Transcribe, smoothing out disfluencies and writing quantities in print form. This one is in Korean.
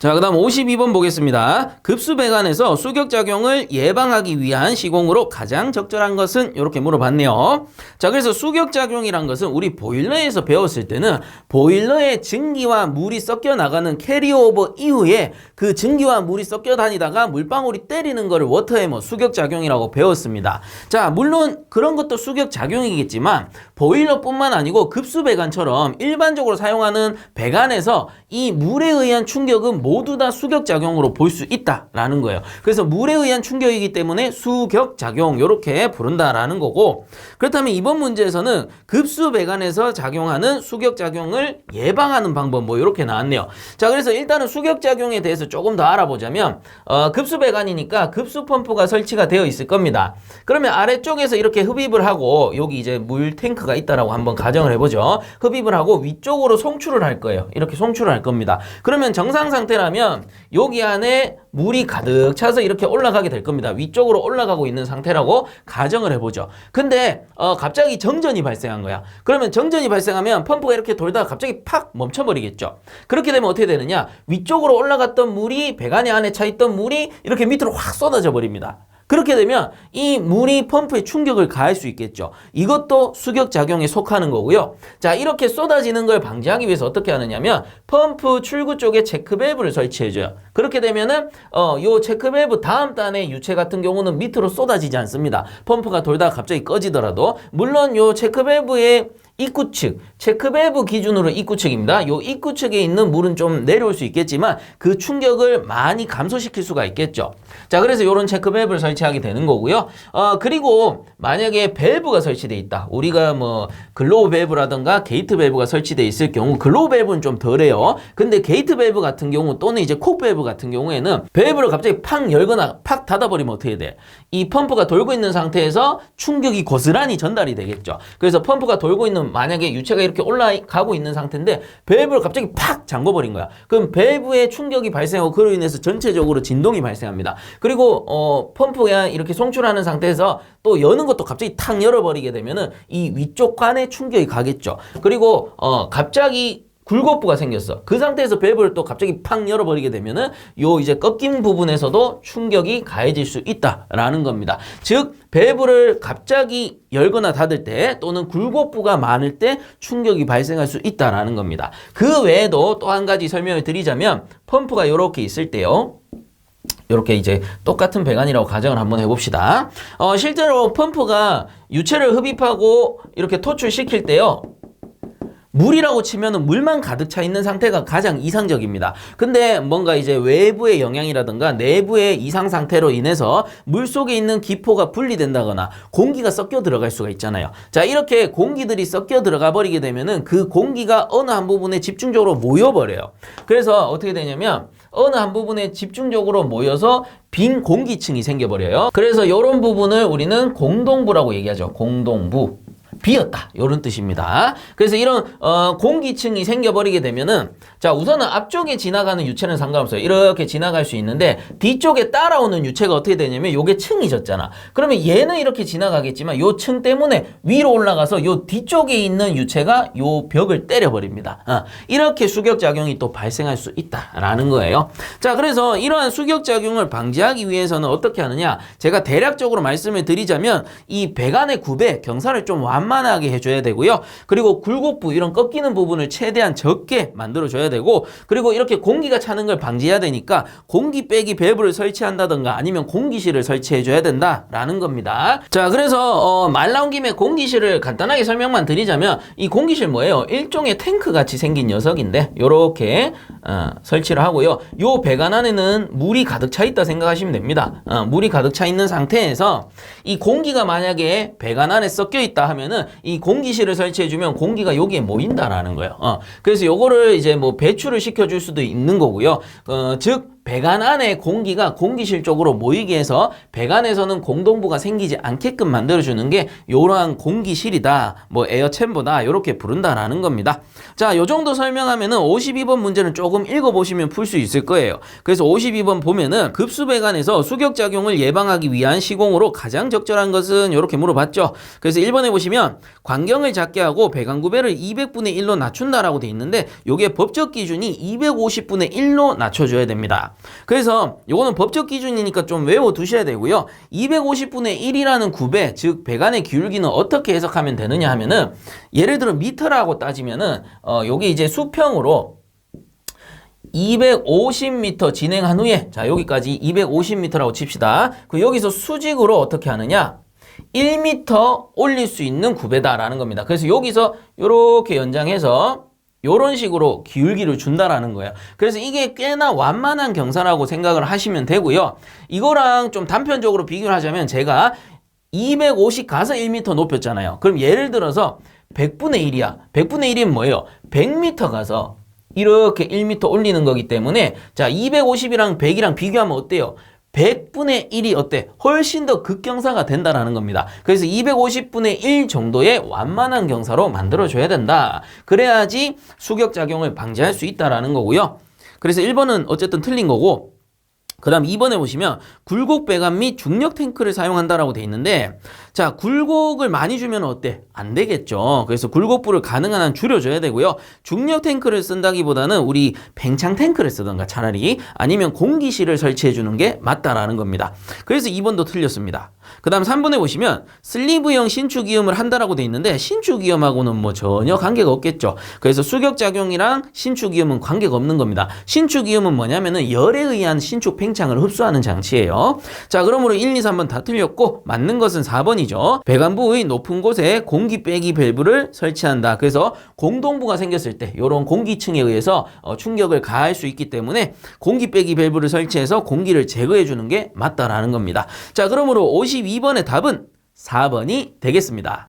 자, 그 다음 52번 보겠습니다. 급수배관에서 수격작용을 예방하기 위한 시공으로 가장 적절한 것은? 이렇게 물어봤네요. 자, 그래서 수격작용이란 것은 우리 보일러에서 배웠을 때는 보일러에 증기와 물이 섞여 나가는 캐리오버 이후에 그 증기와 물이 섞여 다니다가 물방울이 때리는 거를 워터해머 수격작용이라고 배웠습니다. 자, 물론 그런 것도 수격작용이겠지만 보일러뿐만 아니고 급수배관처럼 일반적으로 사용하는 배관에서 이 물에 의한 충격은 모두 다 수격작용으로 볼 수 있다라는 거예요. 그래서 물에 의한 충격이기 때문에 수격작용 이렇게 부른다라는 거고, 그렇다면 이번 문제에서는 급수배관에서 작용하는 수격작용을 예방하는 방법 뭐 이렇게 나왔네요. 자, 그래서 일단은 수격작용에 대해서 조금 더 알아보자면 급수배관이니까 급수펌프가 설치가 되어 있을 겁니다. 그러면 아래쪽에서 이렇게 흡입을 하고 여기 이제 물 탱크가 있다라고 한번 가정을 해보죠. 흡입을 하고 위쪽으로 송출을 할 거예요. 이렇게 송출을 할 겁니다. 그러면 정상 상태라면 여기 안에 물이 가득 차서 이렇게 올라가게 될 겁니다. 위쪽으로 올라가고 있는 상태라고 가정을 해보죠. 근데 갑자기 정전이 발생한 거야. 그러면 정전이 발생하면 펌프가 이렇게 돌다가 갑자기 팍 멈춰버리겠죠. 그렇게 되면 어떻게 되느냐, 위쪽으로 올라갔던 물이 배관 안에 차 있던 물이 이렇게 밑으로 확 쏟아져 버립니다. 그렇게 되면 이 물이 펌프에 충격을 가할 수 있겠죠. 이것도 수격작용에 속하는 거고요. 자, 이렇게 쏟아지는 걸 방지하기 위해서 어떻게 하느냐면 펌프 출구 쪽에 체크밸브를 설치해줘요. 그렇게 되면은 요 체크밸브 다음 단의 유체 같은 경우는 밑으로 쏟아지지 않습니다. 펌프가 돌다가 갑자기 꺼지더라도. 물론 요 체크밸브의 입구 측, 체크밸브 기준으로 입구 측입니다. 요 입구 측에 있는 물은 좀 내려올 수 있겠지만 그 충격을 많이 감소시킬 수가 있겠죠. 자, 그래서 요런 체크밸브를 설치하게 되는 거고요. 그리고 만약에 밸브가 설치되어 있다. 우리가 뭐 글로우 밸브라든가 게이트 밸브가 설치되어 있을 경우, 글로우 밸브는 좀 덜해요. 근데 게이트 밸브 같은 경우 또는 이제 콕 밸브 같은 경우에는 밸브를 갑자기 팍 열거나 팍 닫아버리면 어떻게 돼? 이 펌프가 돌고 있는 상태에서 충격이 고스란히 전달이 되겠죠. 그래서 펌프가 돌고 있는, 만약에 유체가 이렇게 올라가고 있는 상태인데 밸브를 갑자기 팍 잠궈버린 거야. 그럼 밸브에 충격이 발생하고 그로 인해서 전체적으로 진동이 발생합니다. 그리고 펌프가 이렇게 송출하는 상태에서 또 여는 것도 갑자기 탁 열어버리게 되면은 이 위쪽 관에 충격이 가겠죠. 그리고 갑자기 굴곡부가 생겼어. 그 상태에서 밸브를 또 갑자기 팍 열어버리게 되면은 요 이제 꺾인 부분에서도 충격이 가해질 수 있다라는 겁니다. 즉 밸브를 갑자기 열거나 닫을 때 또는 굴곡부가 많을 때 충격이 발생할 수 있다라는 겁니다. 그 외에도 또 한 가지 설명을 드리자면 펌프가 이렇게 있을 때요. 이렇게 이제 똑같은 배관이라고 가정을 한번 해봅시다. 실제로 펌프가 유체를 흡입하고 이렇게 토출시킬 때요. 물이라고 치면은 물만 가득 차 있는 상태가 가장 이상적입니다. 근데 뭔가 이제 외부의 영향이라든가 내부의 이상 상태로 인해서 물 속에 있는 기포가 분리된다거나 공기가 섞여 들어갈 수가 있잖아요. 자, 이렇게 공기들이 섞여 들어가 버리게 되면은 그 공기가 어느 한 부분에 집중적으로 모여버려요. 그래서 어떻게 되냐면 어느 한 부분에 집중적으로 모여서 빈 공기층이 생겨버려요. 그래서 이런 부분을 우리는 공동부라고 얘기하죠. 공동부. 비었다, 이런 뜻입니다. 그래서 이런 공기층이 생겨버리게 되면은, 자, 우선은 앞쪽에 지나가는 유체는 상관없어요. 이렇게 지나갈 수 있는데 뒤쪽에 따라오는 유체가 어떻게 되냐면 요게 층이 졌잖아. 그러면 얘는 이렇게 지나가겠지만 요 층 때문에 위로 올라가서 요 뒤쪽에 있는 유체가 요 벽을 때려버립니다. 이렇게 수격작용이 또 발생할 수 있다라는 거예요. 자, 그래서 이러한 수격작용을 방지하기 위해서는 어떻게 하느냐, 제가 대략적으로 말씀을 드리자면 이 배관의 굽에 경사를 좀 완만하게 해줘야 되고요. 그리고 굴곡부, 이런 꺾이는 부분을 최대한 적게 만들어줘야 되고, 그리고 이렇게 공기가 차는 걸 방지해야 되니까 공기 빼기 밸브를 설치한다던가 아니면 공기실을 설치해줘야 된다라는 겁니다. 자, 그래서 말 나온 김에 공기실을 간단하게 설명만 드리자면, 이 공기실 뭐예요? 일종의 탱크 같이 생긴 녀석인데 요렇게 설치를 하고요. 요 배관 안에는 물이 가득 차 있다 생각하시면 됩니다. 물이 가득 차 있는 상태에서 이 공기가 만약에 배관 안에 섞여 있다 하면은 이 공기실을 설치해주면 공기가 여기에 모인다라는 거예요. 그래서 요거를 이제 뭐 배출을 시켜줄 수도 있는 거고요. 즉 배관 안에 공기가 공기실 쪽으로 모이게 해서 배관에서는 공동부가 생기지 않게끔 만들어주는 게 이러한 공기실이다, 뭐 에어챔버다, 이렇게 부른다라는 겁니다. 자, 요 정도 설명하면은 52번 문제는 조금 읽어보시면 풀 수 있을 거예요. 그래서 52번 보면은 급수배관에서 수격작용을 예방하기 위한 시공으로 가장 적절한 것은 이렇게 물어봤죠. 그래서 1번에 보시면 광경을 작게 하고 배관 구배를 200분의 1로 낮춘다라고 돼 있는데 요게 법적 기준이 250분의 1로 낮춰줘야 됩니다. 그래서 요거는 법적 기준이니까 좀 외워두셔야 되고요. 250분의 1이라는 구배, 즉 배관의 기울기는 어떻게 해석하면 되느냐 하면은 예를 들어 미터라고 따지면은 요게 이제 수평으로 250m 진행한 후에, 자 여기까지 250m라고 칩시다. 그 여기서 수직으로 어떻게 하느냐, 1m 올릴 수 있는 구배다라는 겁니다. 그래서 여기서 이렇게 연장해서 이런 식으로 기울기를 준다라는 거예요. 그래서 이게 꽤나 완만한 경사라고 생각을 하시면 되고요. 이거랑 좀 단편적으로 비교를 하자면 제가 250 가서 1m 높였잖아요. 그럼 예를 들어서 100분의 1이야. 100분의 1이면 뭐예요? 100m 가서 이렇게 1m 올리는 거기 때문에, 자 250이랑 100이랑 비교하면 어때요? 100분의 1이 어때? 훨씬 더 극경사가 된다라는 겁니다. 그래서 250분의 1 정도의 완만한 경사로 만들어줘야 된다. 그래야지 수격작용을 방지할 수 있다라는 거고요. 그래서 1번은 어쨌든 틀린 거고, 그 다음 2번에 보시면 굴곡 배관 및 중력 탱크를 사용한다라고 돼 있는데, 자 굴곡을 많이 주면 어때? 안 되겠죠. 그래서 굴곡부를 가능한 한 줄여줘야 되고요. 중력 탱크를 쓴다기보다는 우리 팽창 탱크를 쓰던가 차라리, 아니면 공기실을 설치해 주는 게 맞다라는 겁니다. 그래서 2번도 틀렸습니다. 그 다음 3번에 보시면 슬리브형 신축이음을 한다라고 돼 있는데, 신축이음하고는 뭐 전혀 관계가 없겠죠. 그래서 수격작용이랑 신축이음은 관계가 없는 겁니다. 신축이음은 뭐냐면은 열에 의한 신축 팽창을 흡수하는 장치예요. 자 그러므로 1, 2, 3번 다 틀렸고 맞는 것은 4번이죠. 배관부의 높은 곳에 공기 빼기 밸브를 설치한다. 그래서 공동부가 생겼을 때 이런 공기층에 의해서 충격을 가할 수 있기 때문에 공기 빼기 밸브를 설치해서 공기를 제거해 주는 게 맞다라는 겁니다. 자 그러므로 52번의 답은 4번이 되겠습니다.